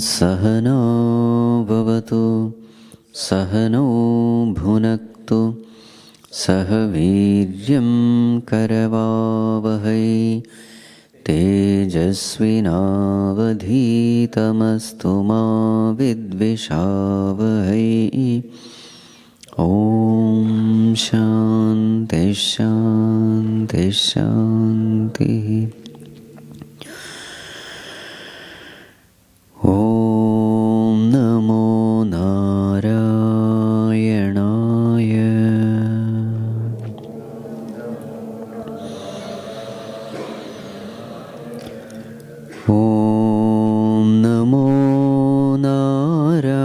सहना भवतु सहनौ भुनक्तु सह वीर्यं करवावहै तेजस्विनावधीतमस्तु मा विद्विषावहै। ॐ शान्ति शान्ति शान्तिः। ॐ नमो नारायणाय। ॐ नमो नारायणाय।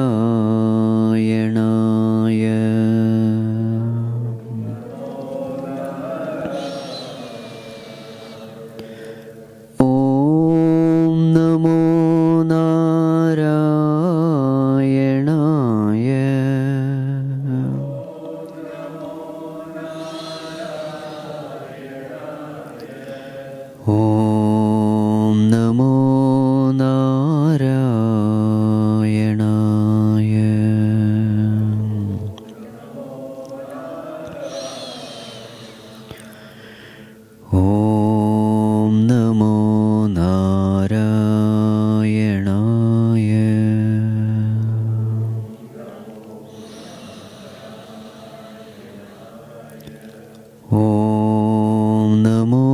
ॐ नमो नारायणाय। ॐ नमो नारायणाय। ॐ नमो नारायणाय। ॐ नमो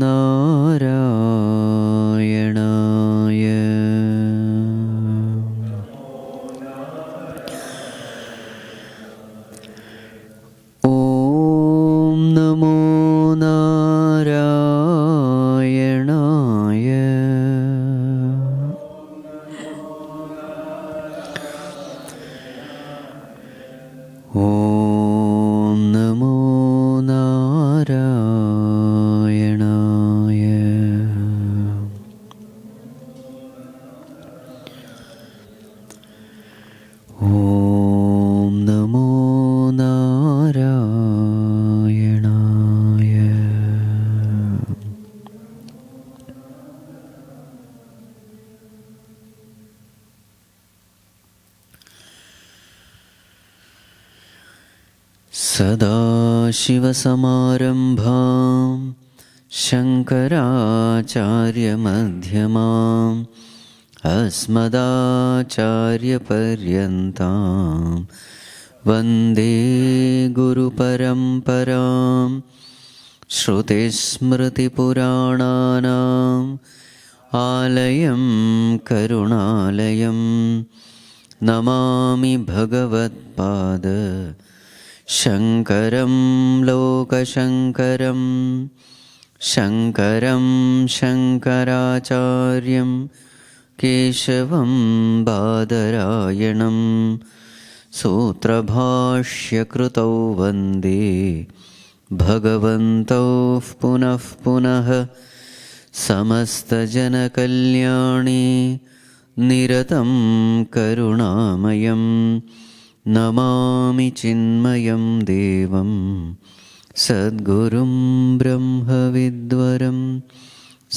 नारायणाय। ॐ नमो नारायणाय। ॐ नमो नारायणाय। ॐ नमो नारायणाय। सदाशिवसमारम्भां शङ्कराचार्यमध्यमाम् अस्मदाचार्यपर्यन्तां वन्दे गुरुपरम्परां। श्रुतिस्मृतिपुराणानाम् आलयं करुणालयं नमामि भगवत्पाद शङ्करं लोकशङ्करं। शङ्करं शङ्कराचार्यं केशवं बादरायणं सूत्रभाष्यकृतौ वन्दे भगवन्तौ पुनः पुनः। समस्तजनकल्याणे निरतं करुणामयं नमामि चिन्मयं देवं सद्गुरुं ब्रह्मविद्वरं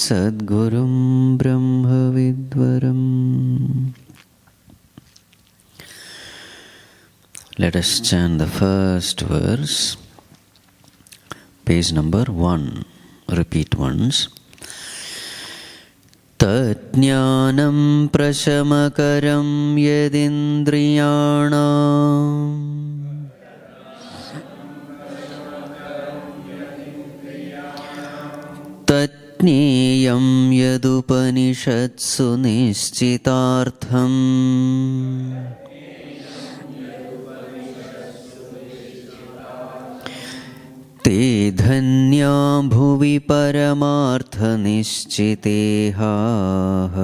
सद्गुरुं ब्रह्मविद्वरम्। Let us chant the first verse, page number 1. Repeat once. तज्ज्ञानं प्रशमकरं यदिन्द्रियाणाम् तज्ज्ञेयं यदुपनिषत्सु निश्चितार्थम् ते धन्या भुवि परमार्थनिश्चितेहाः।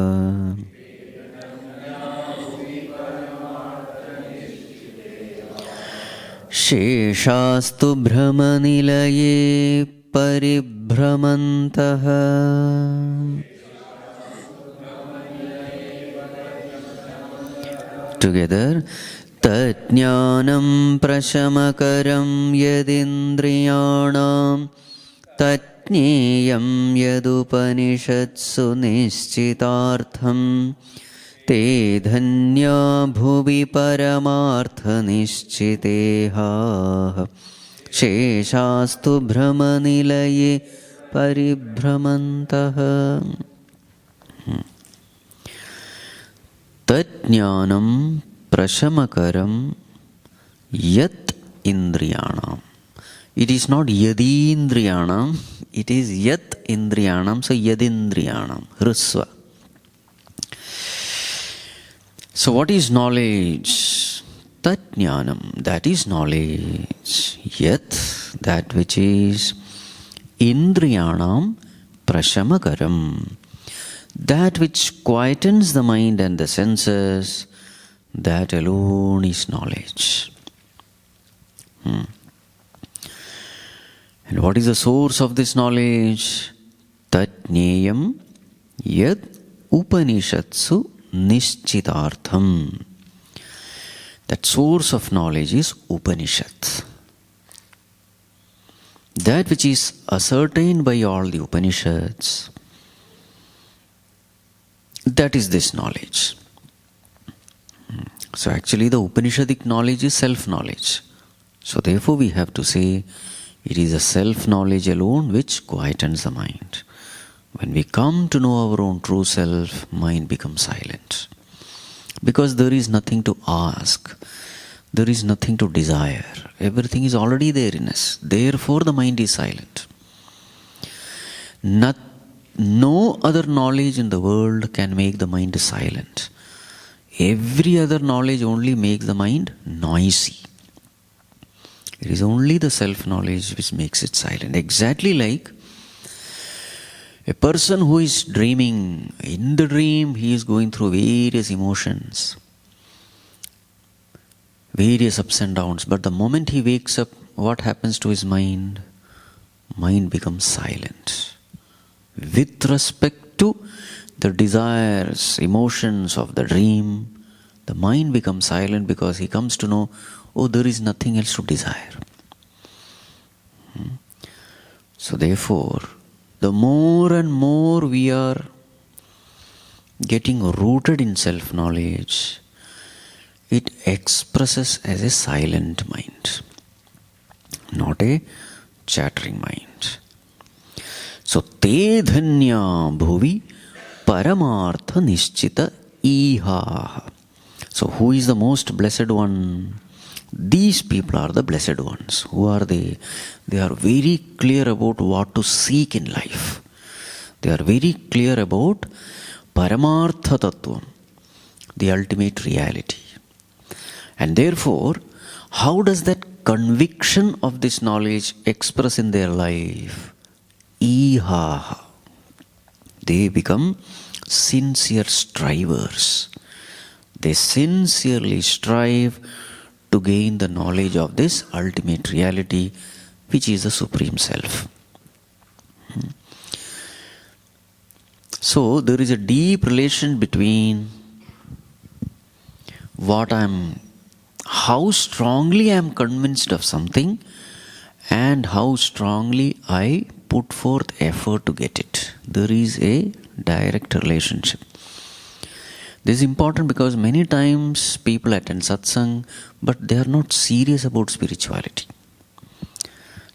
शेषास्तु भ्रमनिलये परिभ्रमन्तः together तज्ज्ञानं प्रशमकरं यदिन्द्रियाणां तज्ज्ञेयं यदुपनिषत्सु निश्चितार्थं ते धन्या भुवि परमार्थनिश्चितेहाः। शेषास्तु भ्रमनिलये परिभ्रमन्तः। तज्ज्ञानं प्रशमकरं यत् इंद्रियाणाम. It is not yadindriyanam, it is yat indriyanam, so yadindriyanam, hrusva. So what is knowledge? Tatjnanam, that is knowledge. Yat, that which is indriyanam prashamakaram, that which quietens the mind and the senses, that alone is knowledge. And what is the source of this knowledge? Tatjneyam yad upanishatsu nishchitartham. That source of knowledge is Upanishad. That which is ascertained by all the Upanishads, that is this knowledge. So actually the Upanishadic knowledge is self-knowledge. So therefore we have to say it is a self-knowledge alone which quietens the mind. When we come to know our own true self, mind becomes silent. Because there is nothing to ask. There is nothing to desire. Everything is already there in us. Therefore the mind is silent. No other knowledge in the world can make the mind silent. Every other knowledge only makes the mind noisy. It is only the self-knowledge which makes it silent. Exactly like a person who is dreaming. In the dream he is going through various emotions, various ups and downs. But the moment he wakes up, what happens to his mind? Mind becomes silent. With respect to the desires, emotions of the dream, the mind becomes silent because he comes to know, oh, there is nothing else to desire. So therefore, the more and more we are getting rooted in self-knowledge, it expresses as a silent mind, not a chattering mind. So, te dhanya bhuvi paramartha nischita iha. So, who is the most blessed one? These people are the blessed ones. Who are they? They are very clear about what to seek in life. They are very clear about paramartha tattvam, the ultimate reality. And therefore, how does that conviction of this knowledge express in their life? Iha. They become sincere strivers. They sincerely strive to gain the knowledge of this ultimate reality, which is the Supreme Self. So there is a deep relation between how strongly I am convinced of something and how strongly I put forth effort to get it. There is a direct relationship. This is important because many times people attend satsang, but they are not serious about spirituality.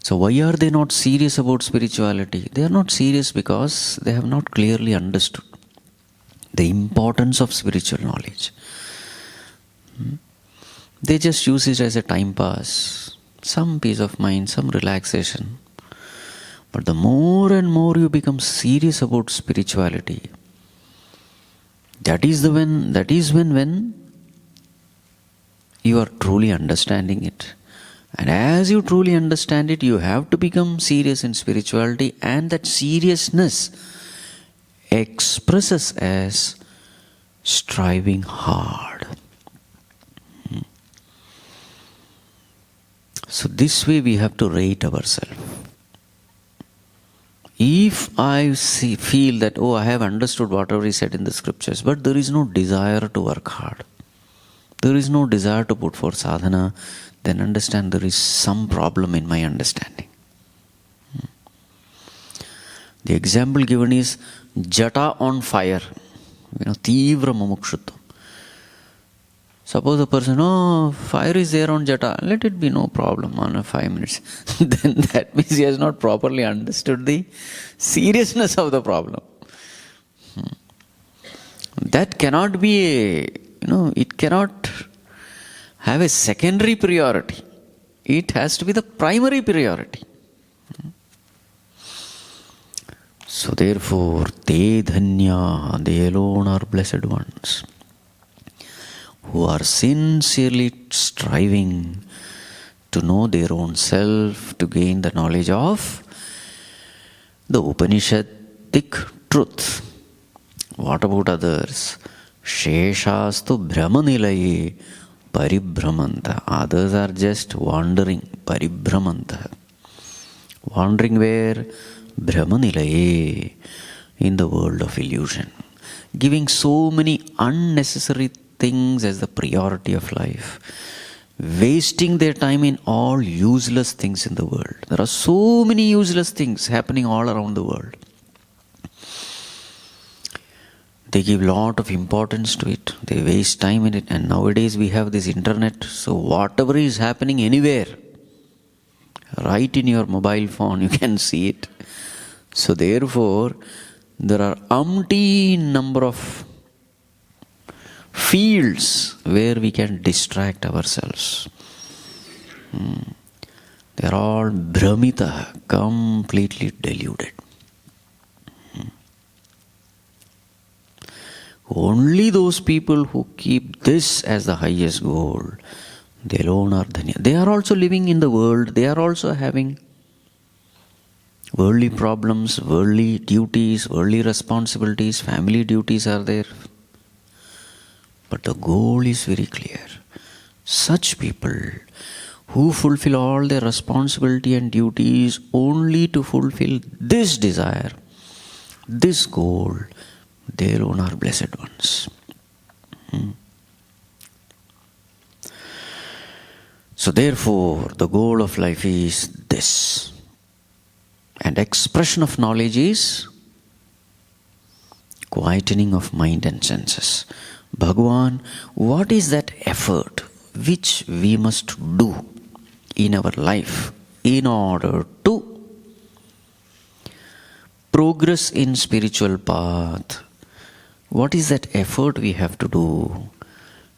So why are they not serious about spirituality? They are not serious because they have not clearly understood. the importance of spiritual knowledge. They just use it as a time pass, some peace of mind, some relaxation. But the more and more you become serious about spirituality, that is when you are truly understanding it. And as you truly understand it, you have to become serious in spirituality, and that seriousness expresses as striving hard. So this way we have to rate ourselves. If I feel that, I have understood whatever is said in the scriptures, but there is no desire to work hard, there is no desire to put forth sadhana, then understand there is some problem in my understanding. The example given is jata on fire, tivra mumukshutvam. Suppose a person, fire is there on jata, let it be, no problem, on 5 minutes. Then that means he has not properly understood the seriousness of the problem. That cannot be it cannot have a secondary priority. It has to be the primary priority. So therefore, te dhanya, they alone are blessed ones, who are sincerely striving to know their own self, to gain the knowledge of the Upanishadic truth. What about others? Sheshastu brahmanilaye paribhramanta. Others are just wandering, paribhramanta. Wandering where? Brahmanilaye, in the world of illusion. Giving so many unnecessary things as the priority of life, wasting their time in all useless things in the world. There are so many useless things happening all around the world. They give lot of importance to it, they waste time in it, and nowadays we have this internet, so whatever is happening anywhere, right in your mobile phone, you can see it. So therefore, there are umpteen number of fields where we can distract ourselves. They are all brahmita, completely deluded. Only those people who keep this as the highest goal, they alone are dhanya. They are also living in the world, they are also having worldly problems, worldly duties, worldly responsibilities, family duties are there. But the goal is very clear. Such people who fulfill all their responsibility and duties only to fulfill this desire, this goal, they alone are blessed ones. So therefore, the goal of life is this. And expression of knowledge is quietening of mind and senses. Bhagavan, what is that effort which we must do in our life in order to progress in spiritual path? What is that effort we have to do?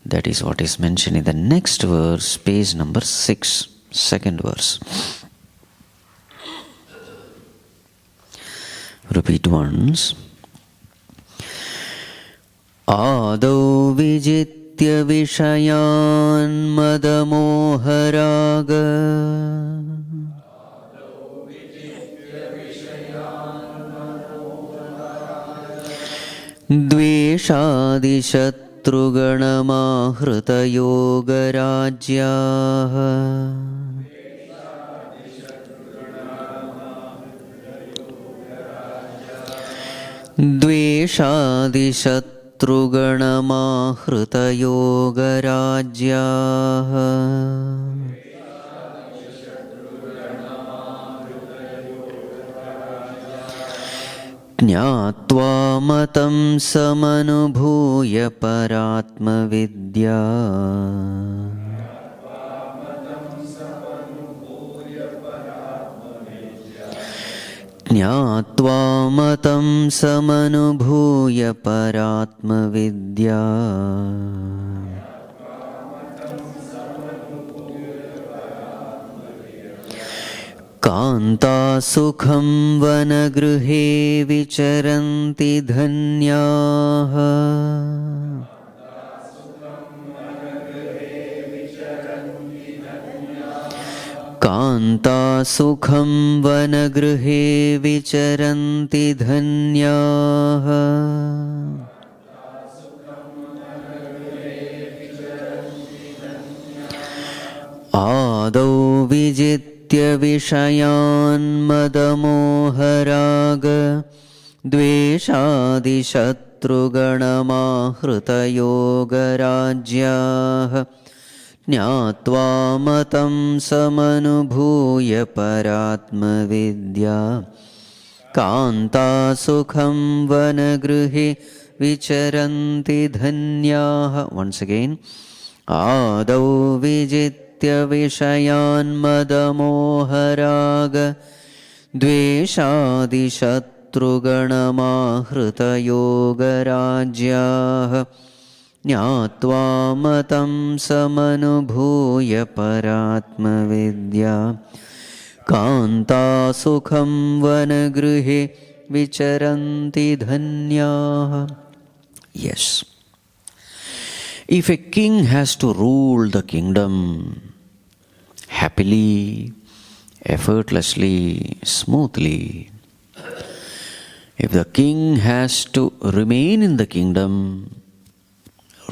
That is what is mentioned in the next verse, page number 6, second verse. Repeat once. Ādau vijitya vishayan madamoharaga dveshādi shatruganamāhrita yogarājyāha dveshādi shatruganamāhrita yogarājyāha Jnātvā matam samanubhūya parātma vidya ज्ञात्वा मतं समनुभूय परात्मविद्या कान्ता सुखं वनगृहे विचरन्ति धन्याः कान्ता सुखं वनगृहे विचरन्ति धन्याः आदौ विजित्य विषयान् मदमोहराग द्वेषादिशत्रुगणमाहृतयोगराज्याः ज्ञात्वा मतं समनुभूय परात्मविद्या कान्ता सुखं वनगृहे विचरन्ति धन्याः. Once again. आदौ विजित्य विषयान् मदमोहराग द्वेषादिशत्रुगणमाहृतयोगराज्याः ज्ञात्वा मतं समनुभूय परात्मविद्या कान्ता सुखं वनगृहे विचरन्ति धन्याः. Yes. If a king has to rule the kingdom happily, effortlessly, smoothly, if the king has to remain in the kingdom,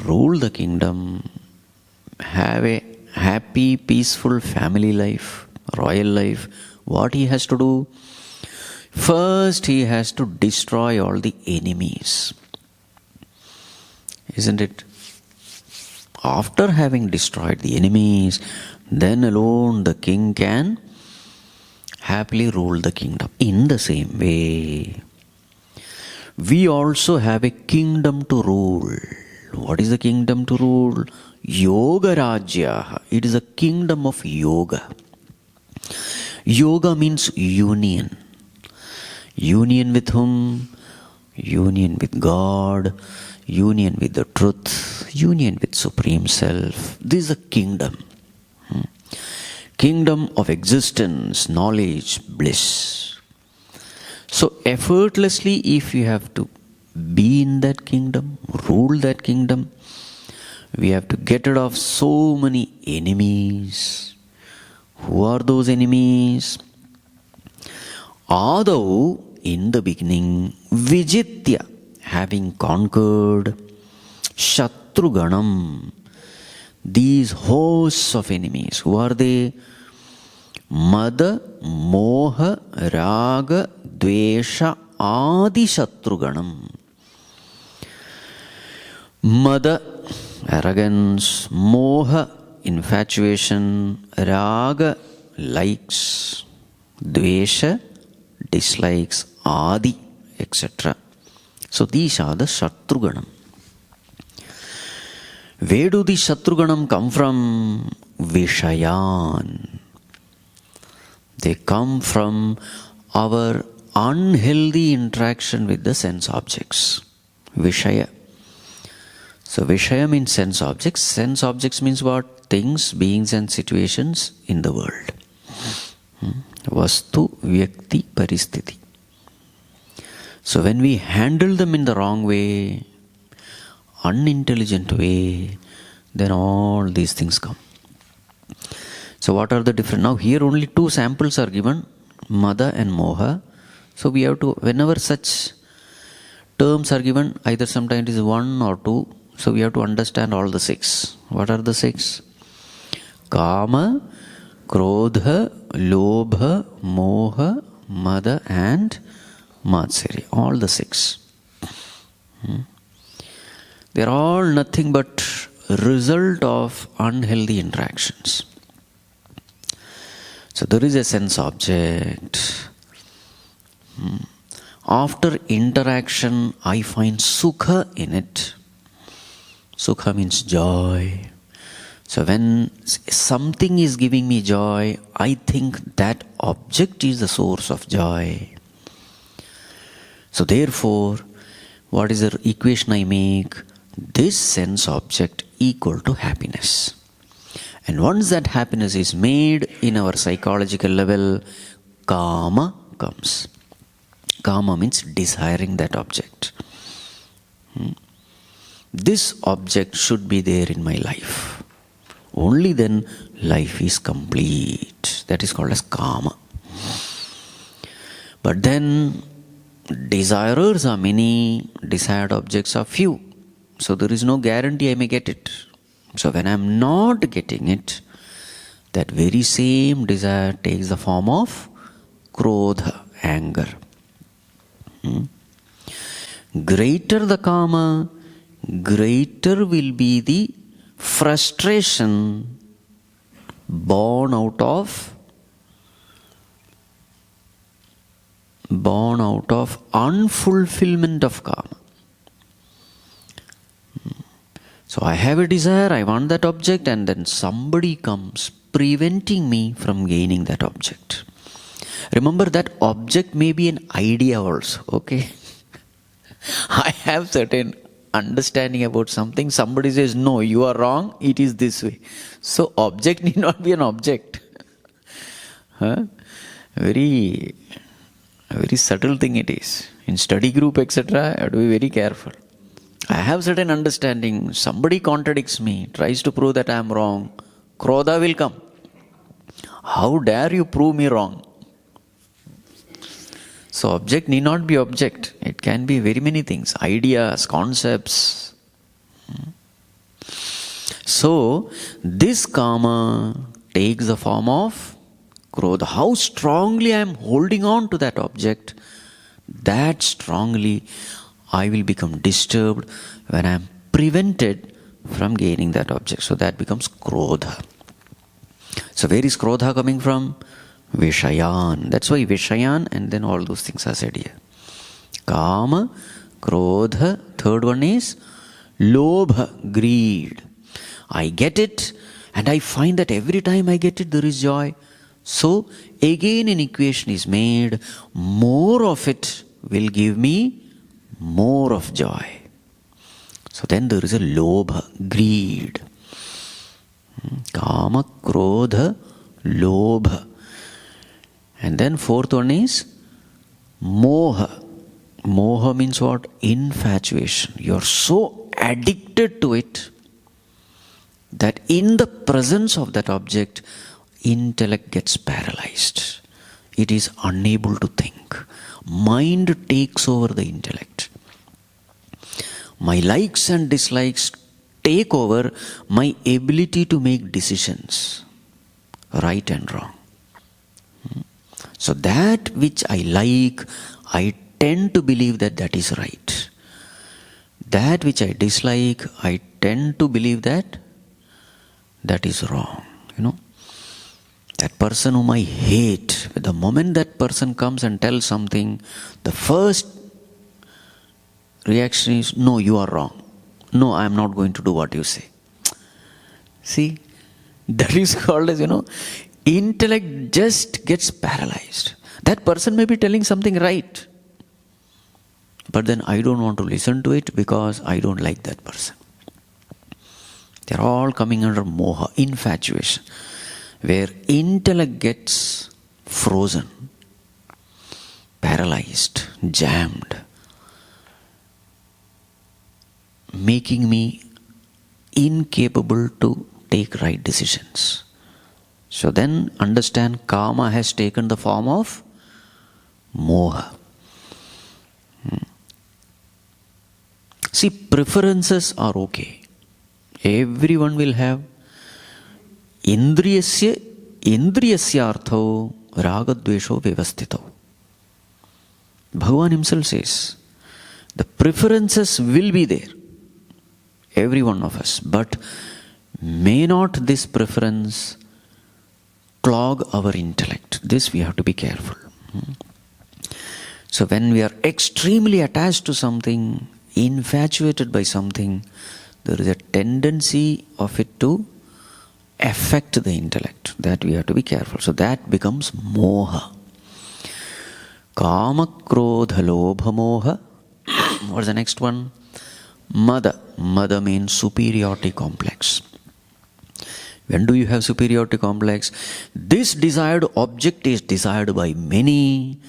rule the kingdom, have a happy, peaceful family life, royal life, what he has to do? First, he has to destroy all the enemies. Isn't it? After having destroyed the enemies, then alone the king can happily rule the kingdom. In the same way, we also have a kingdom to rule. What is the kingdom to rule? Yoga Rajya. It is a kingdom of yoga. Yoga means union. Union with whom? Union with God, union with the truth, union with Supreme Self. This is a kingdom. Kingdom of existence, knowledge, bliss. So effortlessly, if you have to be in that kingdom, rule that kingdom, we have to get rid of so many enemies. Who are those enemies? Adau, in the beginning, Vijitya, having conquered, Shatruganam, these hosts of enemies. Who are they? Mada, Moha, Raga, Dvesha, Adi Shatruganam. Mada, arrogance, Moha, infatuation, Raga, likes, Dvesha, dislikes, Adi, etc. So these are the Shatruganam. Where do the Shatruganam come from? Vishayan. They come from our unhealthy interaction with the sense objects. Vishaya. So Vishaya means sense objects. Sense objects means what? Things, beings and situations in the world. Vastu, Vyakti, Paristiti. So when we handle them in the wrong way, unintelligent way, then all these things come. So what are the different? Now here only two samples are given, Mada and Moha. So we have to, whenever such terms are given, either sometimes it is one or two, so we have to understand all the six. What are the six? Kama, Krodha, Lobha, Moha, Mada and Matsari. All the six. They are all nothing but result of unhealthy interactions. So there is a sense object. After interaction, I find sukha in it. Sukha means joy. So when something is giving me joy, I think that object is the source of joy. So therefore, what is the equation I make? This sense object equal to happiness. And once that happiness is made in our psychological level, kama comes. Kama means desiring that object. This object should be there in my life. Only then life is complete. That is called as kama. But then desirers are many, desired objects are few. So there is no guarantee I may get it. So when I am not getting it, that very same desire takes the form of krodha, anger. Greater the kama, greater will be the frustration born out of unfulfillment of kama. So I have a desire, I want that object, and then somebody comes preventing me from gaining that object. Remember, that object may be an idea also, okay? I have certain understanding about something, somebody says, no, you are wrong, it is this way. So object need not be an object. Very subtle thing it is. In study group, etc., I have to be very careful. I have certain understanding, somebody contradicts me, tries to prove that I am wrong, krodha will come. How dare you prove me wrong? So object need not be object. It can be very many things, ideas, concepts. So this kama takes the form of krodha. How strongly I am holding on to that object, that strongly I will become disturbed when I am prevented from gaining that object. So that becomes krodha. So where is krodha coming from? Vishayan. That's why Vishayan and then all those things are said here. Kama, krodha. Third one is lobha, greed. I get it and I find that every time I get it there is joy. So again an equation is made. More of it will give me more of joy. So then there is a lobha, greed. Kama, krodha, lobha. And then fourth one is moha. Moha means what? Infatuation. You are so addicted to it that in the presence of that object, intellect gets paralyzed. It is unable to think. Mind takes over the intellect. My likes and dislikes take over my ability to make decisions, right and wrong. So that which I like, I tend to believe that that is right. That which I dislike, I tend to believe that that is wrong. That person whom I hate, the moment that person comes and tells something, the first reaction is, no, you are wrong. No, I am not going to do what you say. See, that is called as, intellect just gets paralyzed. That person may be telling something right, but then I don't want to listen to it because I don't like that person. They are all coming under moha, infatuation, where intellect gets frozen, paralyzed, jammed, making me incapable to take right decisions. So then understand, kama has taken the form of moha. See, preferences are okay. Everyone will have. Indriyasya artho ragadvesho vyavastito. Bhagavan himself says, the preferences will be there, every one of us, but may not this preference clog our intellect. This we have to be careful. So when we are extremely attached to something, infatuated by something, there is a tendency of it to affect the intellect. That we have to be careful. So that becomes moha. Kama, Krodha, Lobha, Moha. What's the next one? Mada. Mada means superiority complex. When do you have superiority complex? This desired object is desired by many.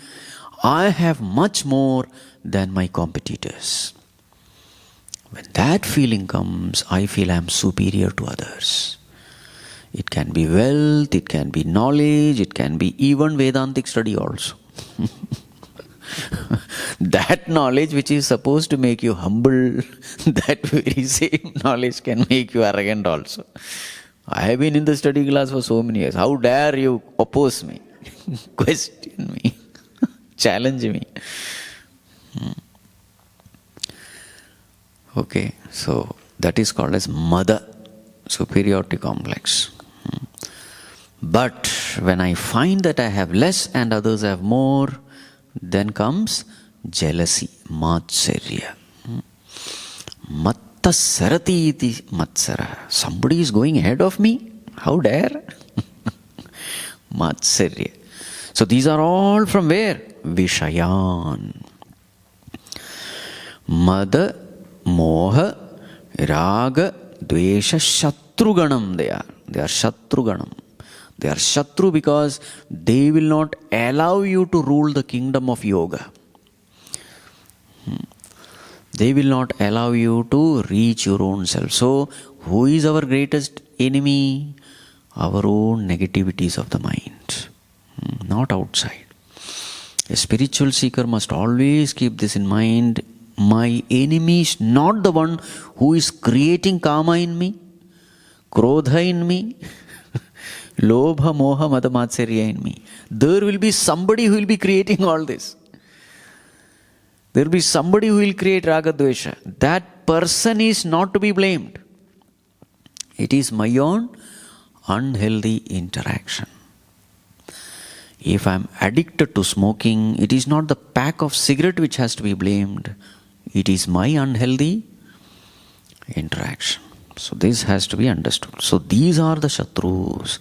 I have much more than my competitors. When that feeling comes, I feel I am superior to others. It can be wealth, it can be knowledge, it can be even Vedantic study also. That knowledge which is supposed to make you humble, that very same knowledge can make you arrogant also. I have been in the study class for so many years. How dare you oppose me, question me, challenge me? Okay, so that is called as Mada, superiority complex. But when I find that I have less and others have more, then comes jealousy, Matsarya. Matta sarati iti matsara. Somebody is going ahead of me? How dare? Matsarya. So these are all from where? Vishayan. Mada, Moha, Raga, Dvesha, Shatruganam they are. They are Shatruganam. They are Shatru because they will not allow you to rule the kingdom of yoga. They will not allow you to reach your own self. So, who is our greatest enemy? Our own negativities of the mind, not outside. A spiritual seeker must always keep this in mind. My enemy is not the one who is creating kama in me, krodha in me, lobha, moha, mada, matsarya in me. There will be somebody who will be creating all this. There will be somebody who will create raga, dvesha. That person is not to be blamed. It is my own unhealthy interaction. If I am addicted to smoking, it is not the pack of cigarette which has to be blamed. It is my unhealthy interaction. So this has to be understood. So these are the Shatrus.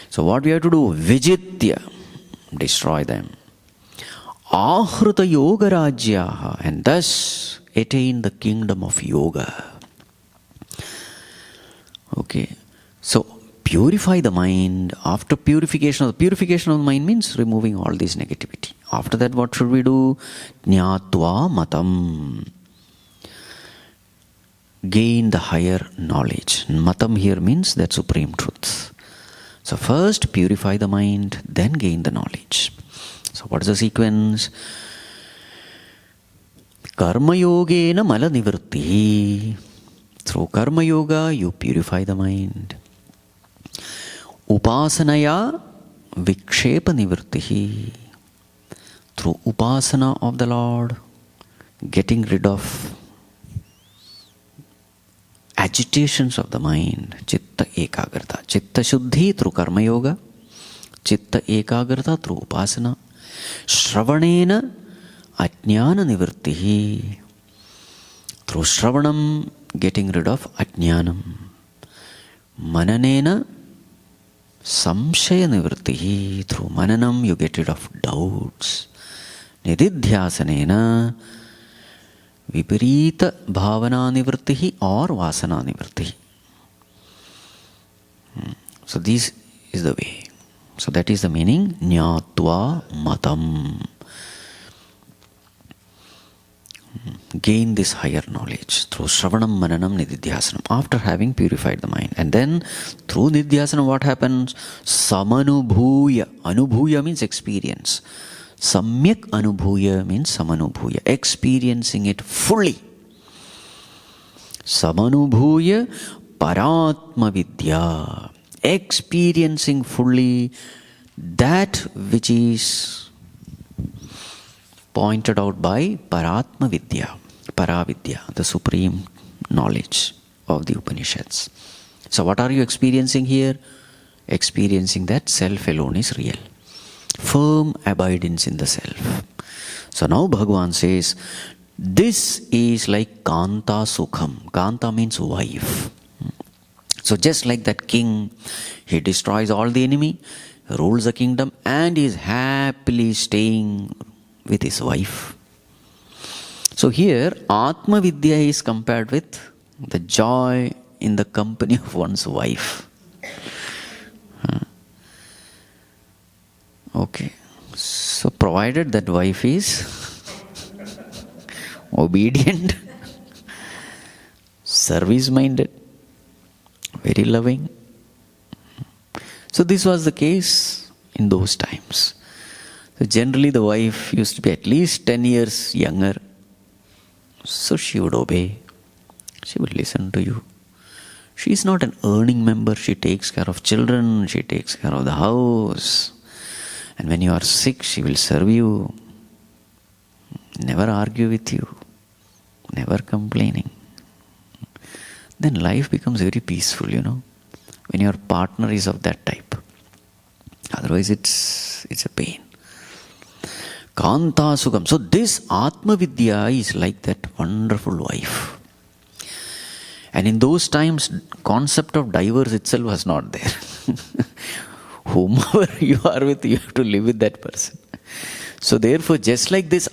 So what we have to do? Vijitya. Destroy them. Ahruta yoga rajyaha. And thus attain the kingdom of yoga. Okay. So purify the mind. After purification of the mind means removing all this negativity. After that, what should we do? Jnatva matam. Gain the higher knowledge. Matam here means that supreme truth. So first purify the mind, then gain the knowledge. So what is the sequence? Karma yogena mala nivritti. Through karma yoga, you purify the mind. Upasanaya vikshepa nivritti. Through upasana of the Lord, getting rid of agitations of the mind, chitta ekagrata. Chitta shuddhi through karma yoga, chitta ekagrata through upasana. Shravanena ajnana nivritti. Through shravanam, getting rid of ajnanam. Mananena samshaya nivritti. Through mananam, you get rid of doubts. Nididhyasanena viparita bhavana nivritti or vasana nivritti. So this is the way. So that is the meaning. Jnatva matam. Gain this higher knowledge through Shravanam, Mananam, Nididhyasanam, after having purified the mind. And then through Nididhyasanam, what happens? Samanubhuya. Anubhuya means experience. Samyak anubhuya means samanubhuya. Experiencing it fully. Samanubhuya paratma vidya. Experiencing fully that which is pointed out by Paratma Vidya, Paravidya, the supreme knowledge of the Upanishads. So what are you experiencing here? Experiencing that self alone is real. Firm abidance in the self. So now Bhagavan says, this is like Kanta Sukham. Kanta means wife. So just like that king, he destroys all the enemy, rules the kingdom, and is happily staying with his wife. So here, Atma Vidya is compared with the joy in the company of one's wife. Okay. So provided that wife is obedient, service-minded, very loving. So this was the case in those times. So generally the wife used to be at least 10 years younger. So she would obey. She would listen to you. She is not an earning member. She takes care of children. She takes care of the house. And when you are sick, she will serve you. Never argue with you. Never complaining. Then life becomes very peaceful, when your partner is of that type. Otherwise it's a pain. Kanta Sugam. So this Atma Vidya is like that wonderful wife. And in those times, concept of divorce itself was not there. Whomever you are with, you have to live with that person. So therefore, just like this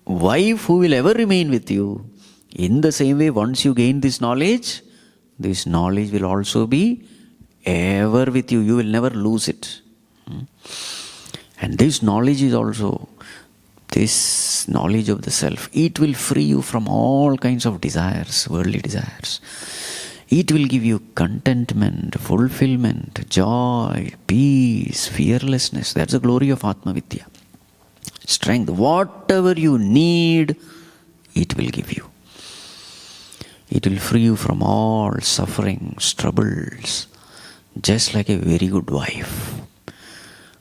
wife who will ever remain with you, in the same way, once you gain this knowledge will also be ever with you. You will never lose it. And this knowledge is also this knowledge of the self. It will free you from all kinds of desires, worldly desires. It will give you contentment, fulfillment, joy, peace, fearlessness. That's the glory of Atma Vidya. Strength. Whatever you need, it will give you. It will free you from all sufferings, troubles, just like a very good wife.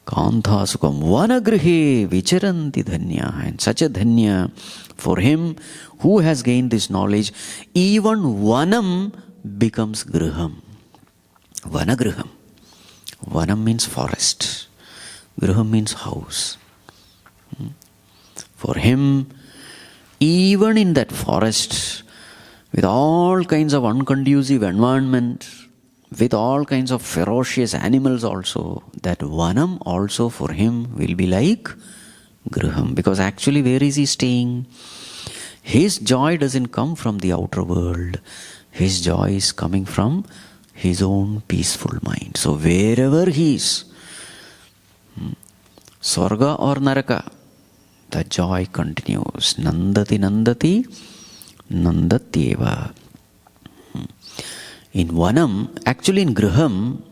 Kantha Sukam Vanagrihe Vicharanti Dhanya. And such a Dhanya, for him who has gained this knowledge, even Vanam becomes Griham. Vanagriham. Vanam means forest. Griham means house. For him, even in that forest, with all kinds of unconducive environment, with all kinds of ferocious animals also, that Vanam also for him will be like Griham. Because actually where is he staying? His joy doesn't come from the outer world. His joy is coming from his own peaceful mind. So wherever he is, Swarga or Naraka, the joy continues. Nandati Nandati Nandatyeva. In Vanam, actually in Griham,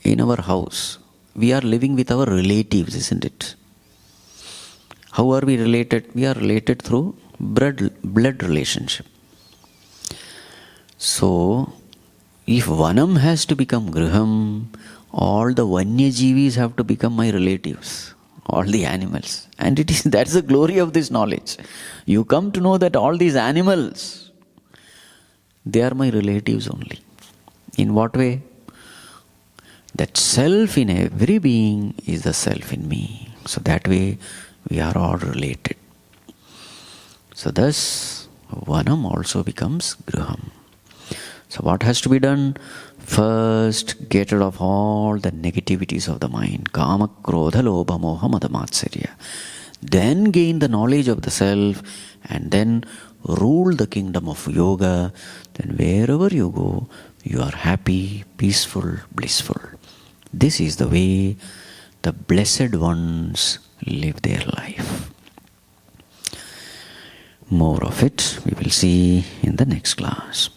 in our house, we are living with our relatives, isn't it? How are we related? We are related through blood relationship. So, if Vanam has to become Griham, all the Vanyajivis have to become my relatives, all the animals. And that's the glory of this knowledge. You come to know that all these animals, they are my relatives only. In what way? That self in every being is the self in me. So that way we are all related. So thus Vanam also becomes Griham. So what has to be done? First, get rid of all the negativities of the mind. Kama, Krodha, Lobha, Moha, Mada, Matsarya. Then gain the knowledge of the self and then rule the kingdom of yoga. Then wherever you go, you are happy, peaceful, blissful. This is the way the blessed ones live their life. More of it we will see in the next class.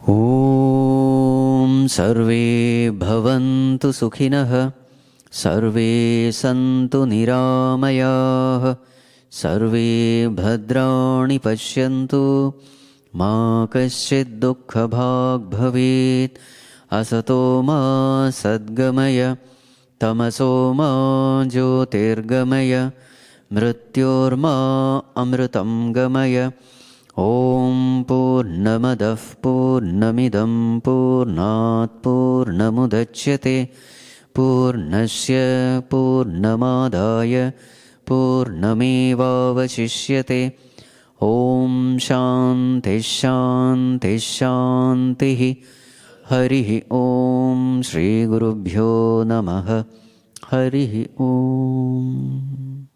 Om Sarve Bhavantu Sukhinah Sarve Santu Niramayah Sarve Bhadrani Pashyantu Ma Kaschid Dukkha Bhag Bhavet Asato Ma Sadgamaya Tamaso Ma Jyotirgamaya Mrityor Ma Amritam Gamaya Om Purnamadav Purnamidam Purnat Purnamudachyate Purnasya Purnamadaya Purnamevavashishyate Om Shanti Shanti Shanti Harihi Om. Shri Gurubhyo Namaha. Harihi Om.